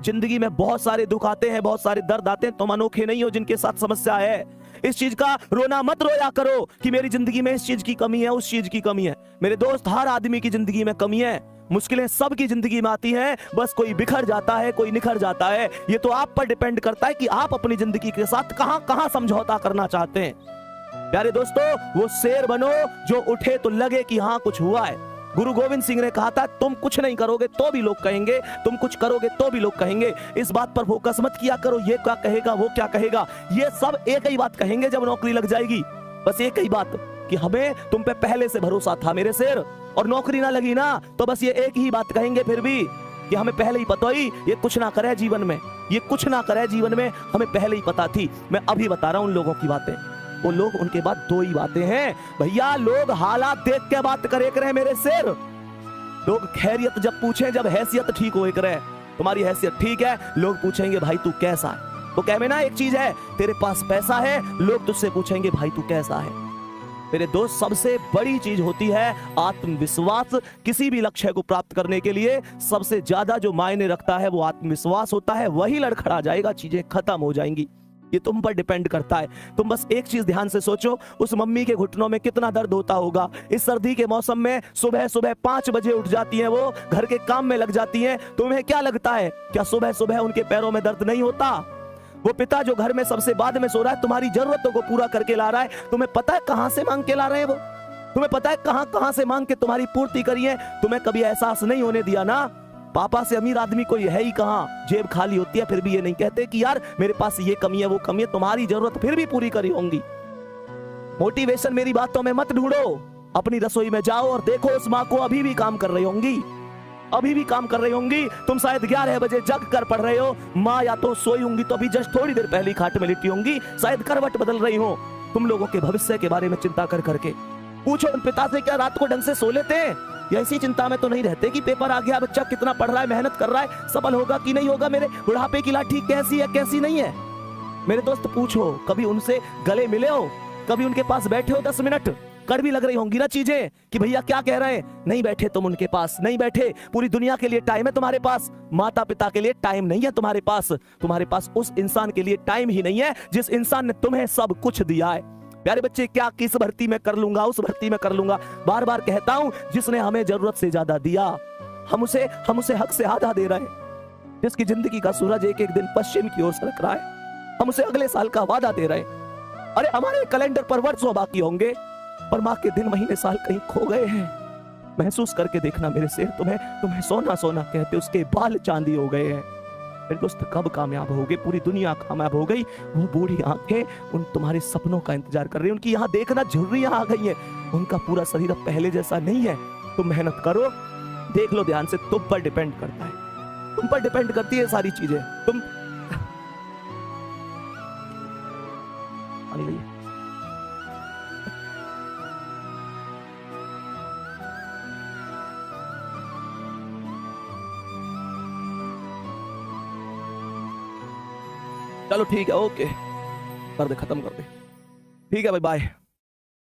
जिंदगी में बहुत सारे दुख आते हैं, बहुत सारे दर्द आते हैं, तुम अनोखे नहीं हो जिनके साथ समस्या है। इस चीज का रोना मत रोया करो कि मेरी जिंदगी में इस चीज की कमी है, उस चीज की कमी है। मेरे दोस्त, हर आदमी की जिंदगी में कमी है, मुश्किलें सबकी जिंदगी में आती हैं, बस कोई बिखर जाता है, कोई निखर जाता है। ये तो आप पर डिपेंड करता है कि आप अपनी जिंदगी के साथ कहां कहां समझौता करना चाहते हैं। प्यारे दोस्तों, वो शेर बनो जो उठे तो लगे कि हाँ कुछ हुआ है। गुरु गोविंद सिंह ने कहा था, तुम कुछ नहीं करोगे तो भी लोग कहेंगे, तुम कुछ करोगे तो भी लोग कहेंगे। इस बात पर फोकस मत किया करो, ये क्या कहेगा, वो क्या कहेगा। ये सब एक ही बात कहेंगे जब नौकरी लग जाएगी, बस एक ही बात कि हमें तुम पे पहले से भरोसा था मेरे शेर, और नौकरी ना लगी ना तो बस ये एक ही बात कहेंगे फिर भी कि हमें पहले ही पता ही ये कुछ ना करे जीवन में, ये कुछ ना करे जीवन में, हमें पहले ही पता थी। मैं अभी बता रहा हूं उन लोगों की बातें, वो लोग, उनके बाद दो ही बातें हैं भैया। लोग हालात देख के बात करे मेरे शेर। लोग खैरियत जब पूछे, जब हैसियत ठीक हो करे, तुम्हारी हैसियत ठीक है, लोग पूछेंगे भाई तू कैसा है। तो कह में ना एक चीज है, तेरे पास पैसा है, लोग तुझसे पूछेंगे भाई तू कैसा है। मेरे दोस्त, सबसे बड़ी चीज होती है आत्मविश्वास। किसी भी लक्ष्य को प्राप्त करने के लिए सबसे ज्यादा जो मायने रखता है वो आत्मविश्वास होता है। वही लड़खड़ा जाएगा, चीजें खत्म हो जाएंगी। ये तुम पर डिपेंड करता है। तुम बस एक चीज ध्यान से सोचो, उस मम्मी के घुटनों में कितना दर्द होता होगा। इस सर्दी के मौसम में सुबह सुबह 5 बजे उठ जाती हैं, वो घर के काम में लग जाती हैं। तुम्हें क्या लगता है, क्या सुबह सुबह उनके पैरों में दर्द नहीं होता? वो पिता जो घर में सबसे बाद में सो रहा है, तुम्हारी जरूरतों को पूरा करके ला रहा है, तुम्हें पता है कहां से मांग के ला रहे हैं वो? तुम्हें पता है कहां कहां से मांग के तुम्हारी पूर्ति करी है? तुम्हें कभी एहसास नहीं होने दिया ना। पापा से अमीर आदमी कोई है ही कहां, जेब खाली होती है, फिर भी ये नहीं कहते कि यार मेरे पास ये कमी है, वो कमी है। तुम्हारी जरूरत फिर भी पूरी करी होंगी। मोटिवेशन मेरी बातों में मत ढूंढो, अपनी रसोई में जाओ और देखो उस माँ को अभी भी काम कर रही होंगी, अभी भी काम कर रही होंगी। तुम शायद 11 बजे जग कर पढ़ रहे हो, माँ या तो सोई होंगी तो अभी जस्ट थोड़ी देर पहले खाट में लिटी होंगी, शायद करवट बदल रही हो। तुम लोगों के भविष्य के बारे में चिंता कर करके पूछो उन पिता से, क्या रात को ढंग से सो लेते हैं? या इसी चिंता में तो नहीं रहते कि पेपर आ गया, बच्चा कितना पढ़ रहा है, मेहनत कर रहा है, सफल होगा कि नहीं होगा, मेरे बुढ़ापे की लाठी कैसी है कैसी नहीं है। मेरे दोस्त पूछो, कभी उनसे गले मिले हो, कभी उनके पास बैठे हो 10 मिनट? कड़वी लग रही होंगी ना चीजें कि भैया क्या कह रहे हैं, नहीं बैठे तुम उनके पास, नहीं बैठे। पूरी दुनिया के लिए टाइम है तुम्हारे पास, माता पिता के लिए टाइम नहीं है तुम्हारे पास। तुम्हारे पास उस इंसान के लिए टाइम ही नहीं है जिस इंसान ने तुम्हें सब कुछ दिया है। प्यारे बच्चे, क्या किस भर्ती में कर लूंगा, उस भर्ती में कर लूंगा, बार बार कहता हूं, जिसने हमें जरूरत से ज्यादा दिया, हम उसे हक से आधा दे रहे हैं। जिसकी जिंदगी का सूरज एक एक दिन पश्चिम की ओर सरक रहा है, हम उसे अगले साल का वादा दे रहे हैं। अरे हमारे कैलेंडर पर वर्षों बाकी होंगे, पर माँ के दिन महीने साल कहीं खो गए हैं। महसूस करके देखना मेरे शेर, तुम्हें सोना सोना कहते उसके बाल चांदी हो गए हैं। मेरे दोस्त, कब कामयाब होगे? पूरी दुनिया कामयाब हो गई, वो बूढ़ी आंखें उन तुम्हारे सपनों का इंतजार कर रही हैं। उनकी यहाँ देखना झुर्रियां आ गई हैं, उनका पूरा शरीर अब पहले जैसा नहीं है। तुम मेहनत करो, देख लो ध्यान से, तुम पर डिपेंड करता है, तुम पर डिपेंड करती है सारी चीजें। तुम चलो ठीक है, ओके कर दे, खत्म कर दे। ठीक है भाई, बाय।